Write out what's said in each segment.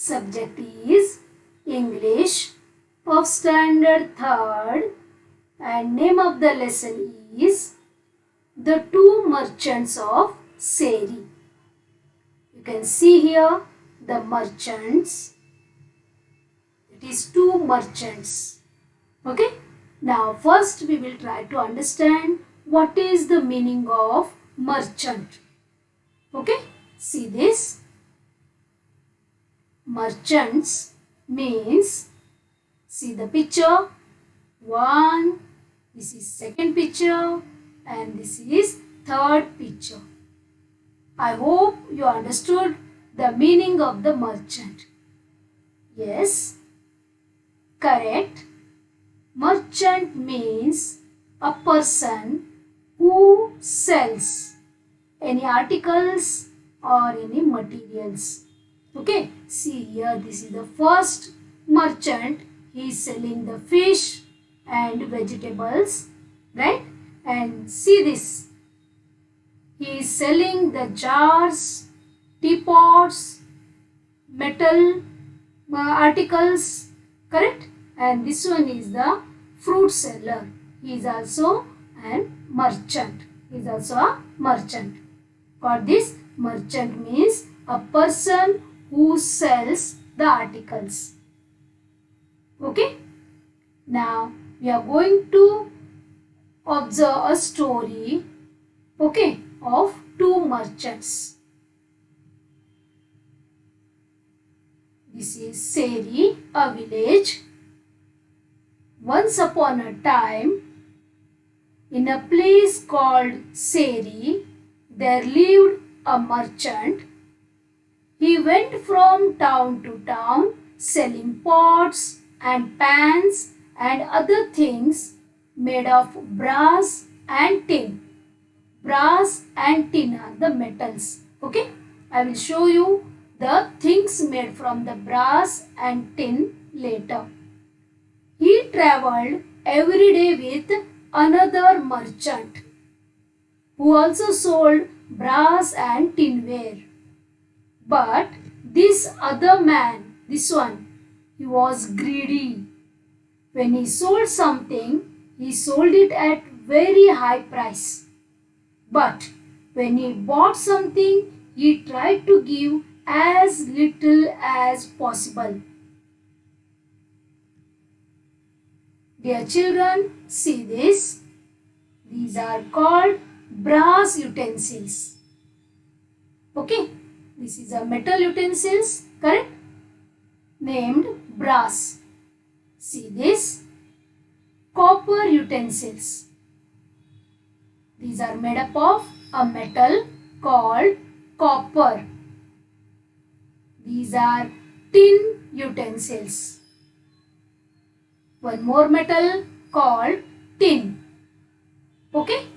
Subject is English of Standard 3rd and name of the lesson is The Two Merchants of Seri. You can see here the merchants. It is two merchants. Okay. Now first we will try to understand what is the meaning of merchant. Okay. See this. Merchants means, see the picture. One, this is second picture and this is third picture. I hope you understood the meaning of the merchant. Yes, correct. Merchant means a person who sells any articles or any materials. Okay, see here, this is the first merchant. He is selling the fish and vegetables, right? And see this, he is selling the jars, teapots, metal articles, correct? And this one is the fruit seller. He is also a merchant. He is also a merchant. Got this? Merchant means a person who sells the articles. Okay. Now we are going to observe a story, okay, of two merchants. This is Seri, a village. Once upon a time, in a place called Seri, there lived a merchant. He went from town to town selling pots and pans and other things made of brass and tin. Brass and tin are the metals. Okay, I will show you the things made from the brass and tin later. He travelled every day with another merchant who also sold brass and tinware. But this other man, this one, he was greedy. When he sold something, he sold it at very high price. But when he bought something, he tried to give as little as possible. Dear children, see this. These are called brass utensils. Okay. This is a metal utensils, correct? Named brass. See this? Copper utensils. These are made up of a metal called copper. These are tin utensils. One more metal called tin. Okay?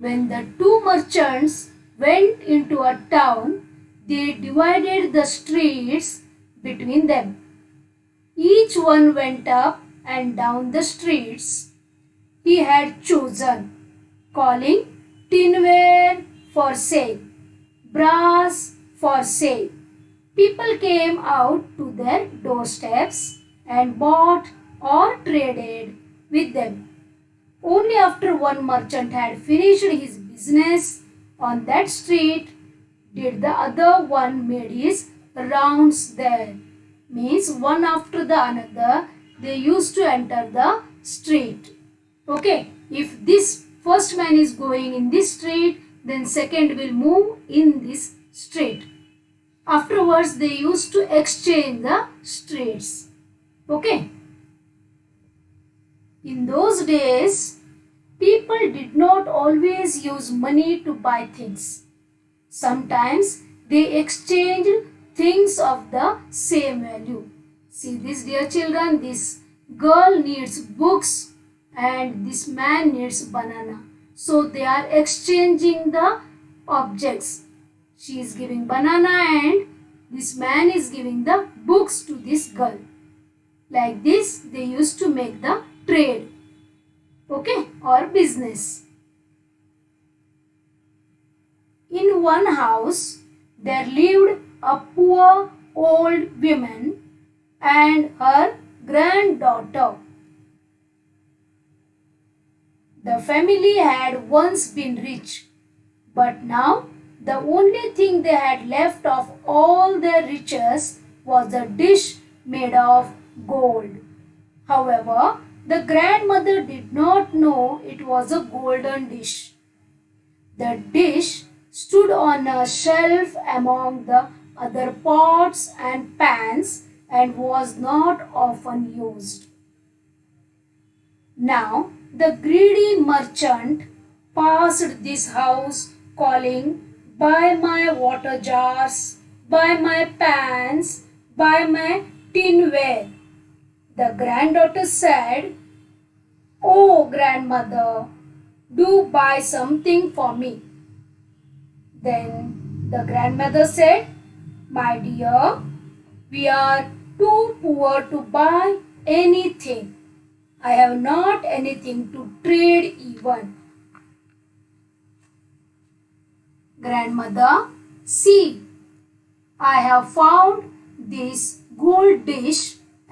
When the two merchants went into a town, they divided the streets between them. Each one went up and down the streets he had chosen, calling tinware for sale, brass for sale. People came out to their doorsteps and bought or traded with them. Only after one merchant had finished his business on that street did the other one made his rounds there. Means one after the another they used to enter the street. Okay, if this first man is going in this street, then second will move in this street. Afterwards they used to exchange the streets. Okay. In those days, people did not always use money to buy things. Sometimes they exchanged things of the same value. See this, dear children, this girl needs books and this man needs banana. So they are exchanging the objects. She is giving banana and this man is giving the books to this girl. Like this, they used to make the trade, okay, or business. In one house there lived a poor old woman and her granddaughter. The family had once been rich, but now the only thing they had left of all their riches was a dish made of gold. However, the grandmother did not know it was a golden dish. The dish stood on a shelf among the other pots and pans and was not often used. Now the greedy merchant passed this house calling, "Buy my water jars, buy my pans, buy my tinware." The granddaughter said, "Oh grandmother, do buy something for me." Then the grandmother said, "My dear, we are too poor to buy anything. I have not anything to trade even." "Grandmother, see, I have found this gold dish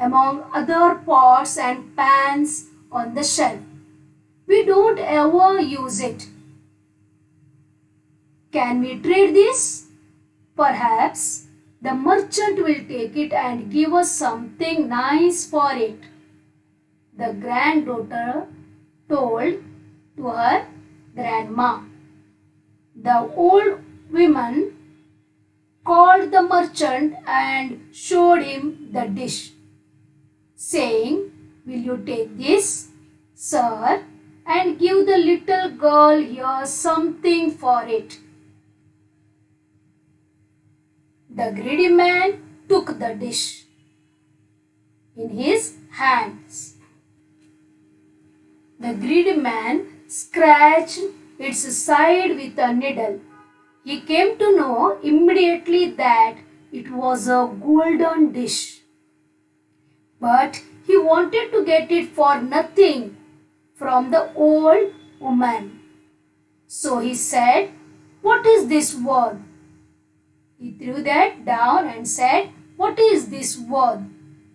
among other pots and pans on the shelf. We don't ever use it. Can we trade this? Perhaps the merchant will take it and give us something nice for it." The granddaughter told to her grandma. The old woman called the merchant and showed him the dish, saying, "Will you take this, sir, and give the little girl here something for it?" The greedy man took the dish in his hands. The greedy man scratched its side with a needle. He came to know immediately that it was a golden dish. But he wanted to get it for nothing from the old woman. So he said, "What is this worth?" He threw that down and said, "What is this worth?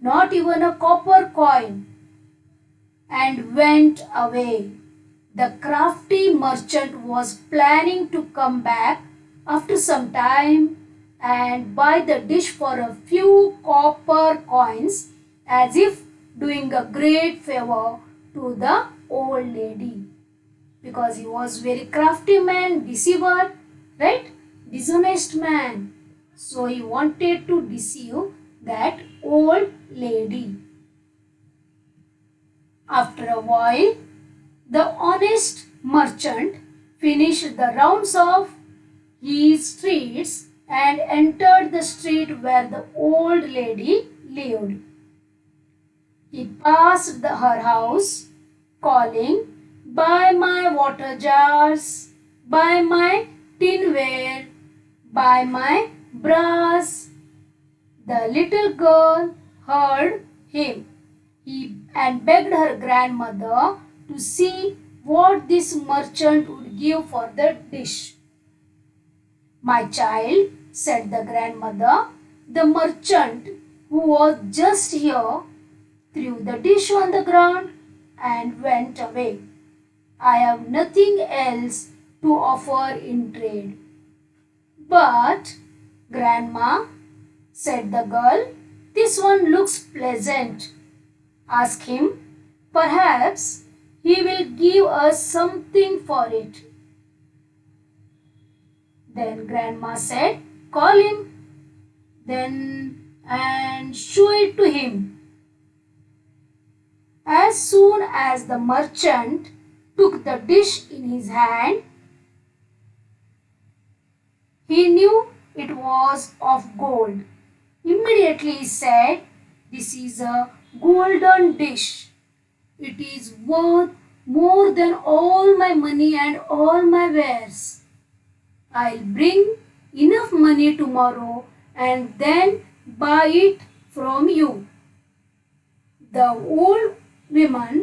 Not even a copper coin," and went away. The crafty merchant was planning to come back after some time and buy the dish for a few copper coins, as if doing a great favor to the old lady, because he was very crafty man, deceiver, right? Dishonest man. So he wanted to deceive that old lady. After a while, the honest merchant finished the rounds of his streets and entered the street where the old lady lived. He passed her house, calling, "Buy my water jars, buy my tinware, buy my brass." The little girl heard him and begged her grandmother to see what this merchant would give for the dish. "My child," said the grandmother, "the merchant who was just here threw the dish on the ground and went away. I have nothing else to offer in trade." "But, grandma," said the girl, "this one looks pleasant. Ask him. Perhaps he will give us something for it." Then grandma said, "Call him then and show it to him." As soon as the merchant took the dish in his hand, he knew it was of gold. Immediately he said, "This is a golden dish. It is worth more than all my money and all my wares. I'll bring enough money tomorrow and then buy it from you." The old woman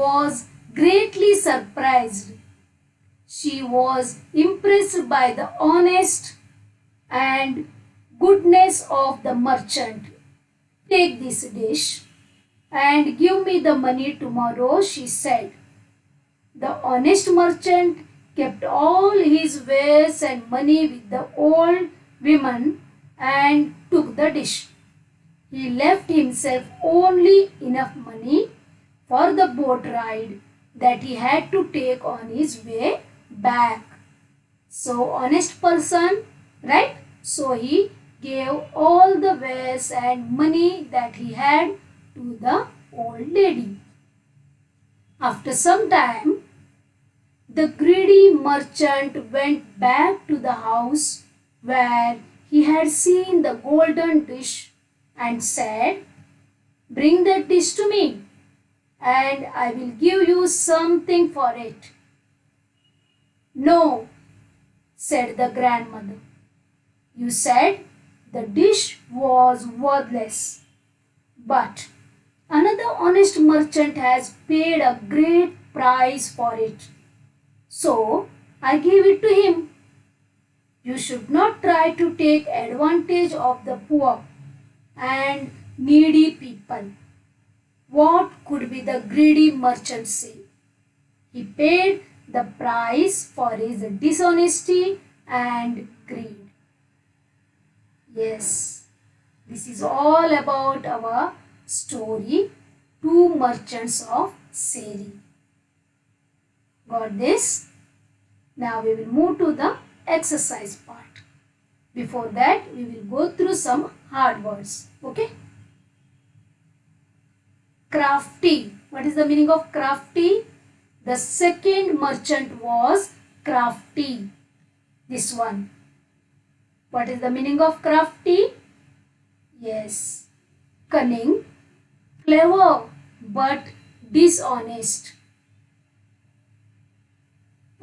was greatly surprised. She was impressed by the honest and goodness of the merchant. Take this dish and give me the money tomorrow, she said. The honest merchant kept all his wares and money with the old woman and took the dish. He left himself only enough money for the boat ride that he had to take on his way back. So honest person, right? So he gave all the wares and money that he had to the old lady. After some time, the greedy merchant went back to the house where he had seen the golden dish and said, "Bring that dish to me, and I will give you something for it." "No," said the grandmother. "You said the dish was worthless, but another honest merchant has paid a great price for it. So I gave it to him. You should not try to take advantage of the poor and needy people." What could be the greedy merchant say? He paid the price for his dishonesty and greed. Yes, this is all about our story, Two Merchants of Seri. Got this? Now we will move to the exercise part. Before that, we will go through some hard words. Okay? Crafty. What is the meaning of crafty? The second merchant was crafty. This one. What is the meaning of crafty? Yes. Cunning, clever, but dishonest.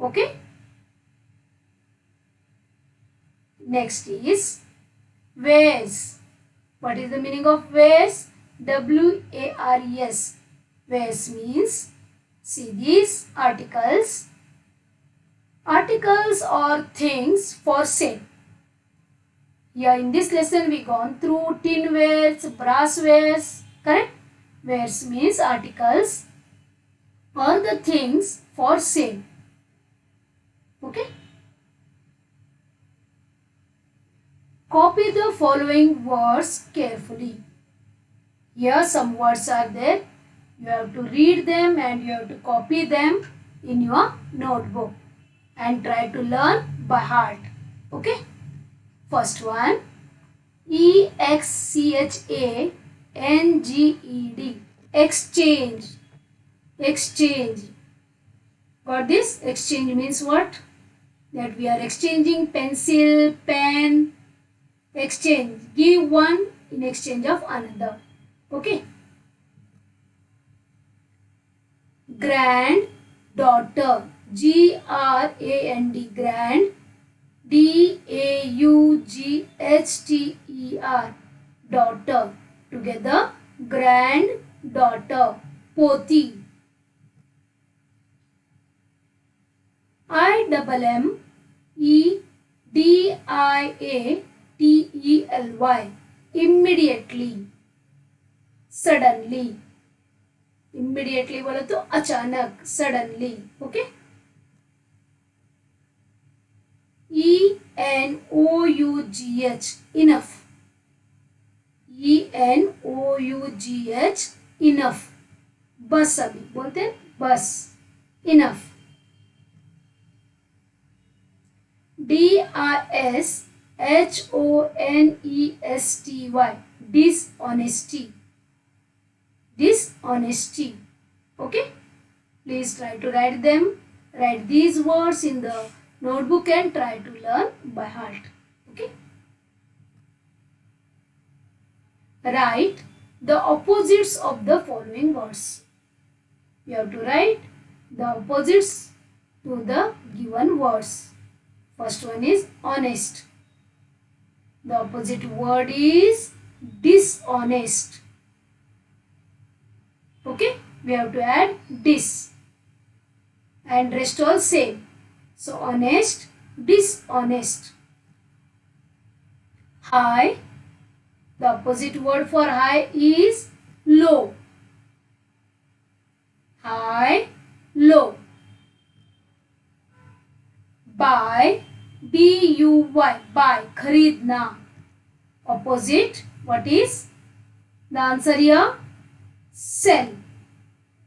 Okay? Next is wares. What is the meaning of wares? W-A-R-E-S. Wares means, see these articles. Articles or things for sale. Here in this lesson we gone through tin wares, brass wares, correct? Wares means articles or the things for sale. Okay? Copy the following words carefully. Here some words are there. You have to read them and you have to copy them in your notebook and try to learn by heart. Okay? First one, E-X-C-H-A-N-G-E-D. Exchange. Exchange. Got this? Exchange means what? That we are exchanging pencil, pen. Exchange. Give one in exchange of another. Okay. Granddaughter. G-R-A-N-D. Grand. D-A-U-G-H-T-E-R. Daughter. Together. Granddaughter. Poti. I-M-M-E-D-I-A-T-E-L-Y. Immediately. Suddenly. Immediately बोलो तो अचानक. Suddenly. Okay. E-N-O-U-G-H. Enough. E-N-O-U-G-H. Enough. बस अभी बोलते हैं बस. Enough. D-I-S-H-O-N-E-S-T-Y. Dishonesty. Dishonesty. Okay. Please try to write them. Write these words in the notebook and try to learn by heart. Okay. Write the opposites of the following words. You have to write the opposites to the given words. First one is honest. The opposite word is dishonest. Okay, we have to add dis and rest all same. So honest, dishonest. High, the opposite word for high is low. High, low. Buy, B-U-Y, buy, खरीदना. Opposite, what is? The answer here, sell,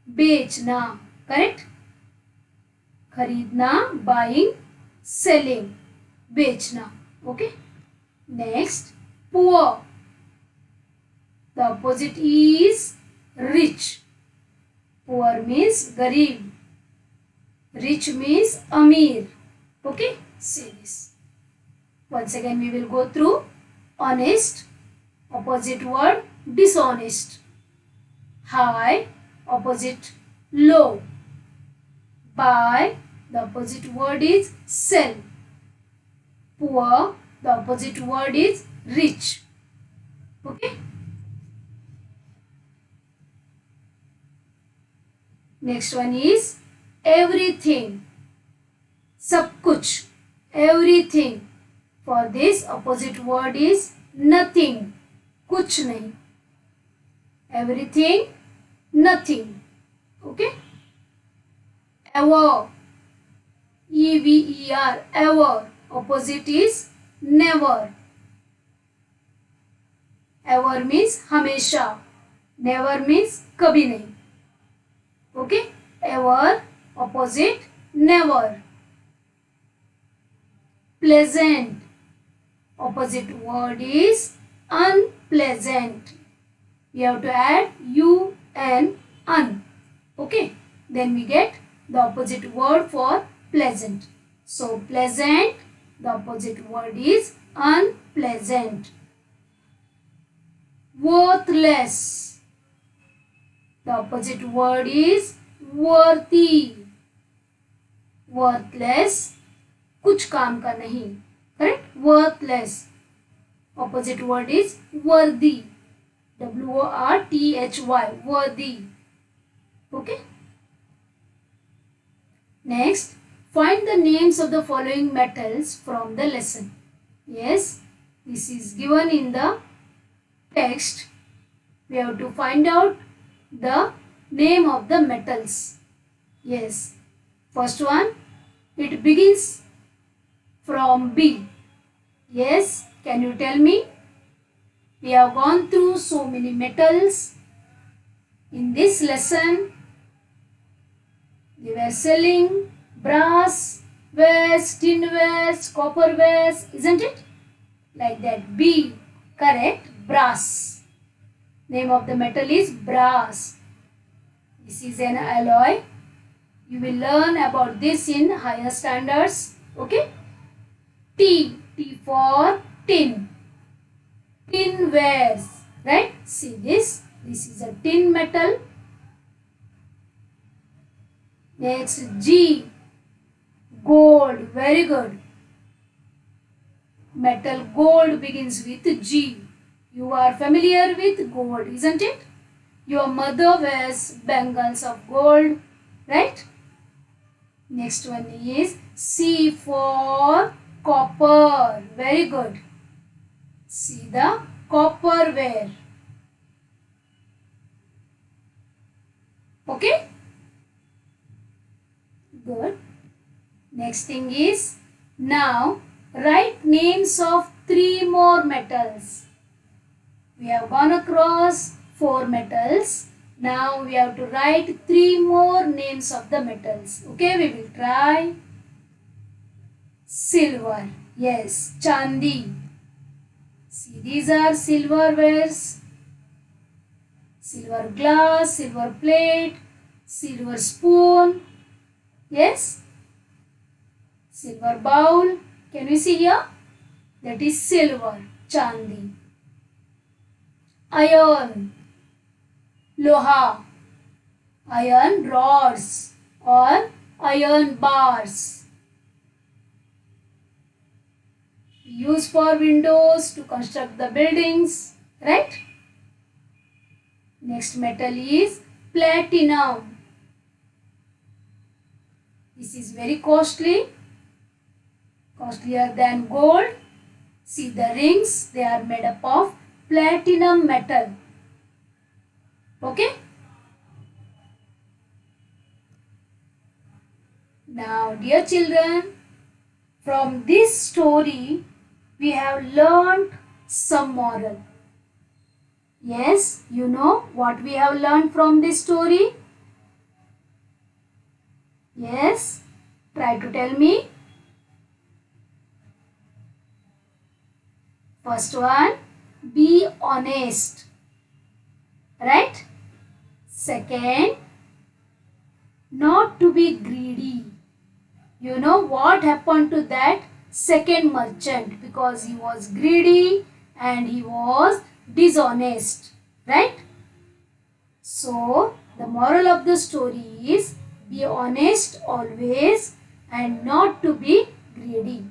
बेचना. Correct? खरीदना, buying, selling, बेचना. Okay? Next, poor. The opposite is rich. Poor means गरीब. Rich means अमीर. Okay? Say this. Once again we will go through. Honest, opposite word dishonest. High, opposite low. Buy, the opposite word is sell. Poor, the opposite word is rich. Okay? Next one is everything. सब कुछ. Everything. For this opposite word is nothing. कुछ नहीं. Everything, nothing. Okay? Ever. E-V-E-R. Ever. Opposite is never. Ever means हमेशा. Never means कभी नहीं. Okay? Ever. Opposite never. Pleasant. Opposite word is unpleasant. We have to add U-N, un. Okay? Then we get the opposite word for pleasant. So pleasant, the opposite word is unpleasant. Worthless. The opposite word is worthy. Worthless, कुछ काम का नहीं. Correct? Worthless. Opposite word is worthy. W-O-R-T-H-Y. Worthy. Okay? Next, find the names of the following metals from the lesson. Yes, this is given in the text. We have to find out the name of the metals. Yes. First one, it begins from B. Yes, can you tell me? We have gone through so many metals in this lesson. They were selling brass wares, tin wares, copper wares, isn't it? Like that. B, correct, brass. Name of the metal is brass. This is an alloy. You will learn about this in higher standards. Okay? T, T for tin. Tin wares, right? See this. This is a tin metal. Next, G, gold. Very good. Metal gold begins with G. You are familiar with gold, isn't it? Your mother wears bangles of gold, right? Next one is C for copper. Very good. See the copperware. Okay? Good. Next thing is, now write names of 3 more metals. We have gone across 4 metals. Now we have to write 3 more names of the metals. Okay, we will try. Silver. Yes, Chandi. See, these are silverwares. Silver glass, silver plate, silver spoon. Yes. Silver bowl. Can we see here? That is silver, Chandi. Iron. Loha. Iron rods or iron bars. Used for windows to construct the buildings, right? Next metal is platinum. This is very costly. costlier than gold. See the rings, they are made up of platinum metal. Okay. Now dear children, from this story we have learned some moral. Yes, you know what we have learned from this story? Yes, try to tell me. First one, be honest. Right? Second, not to be greedy. You know what happened to that second merchant? Because he was greedy and he was dishonest. Right? So, the moral of the story is be honest always and not to be greedy.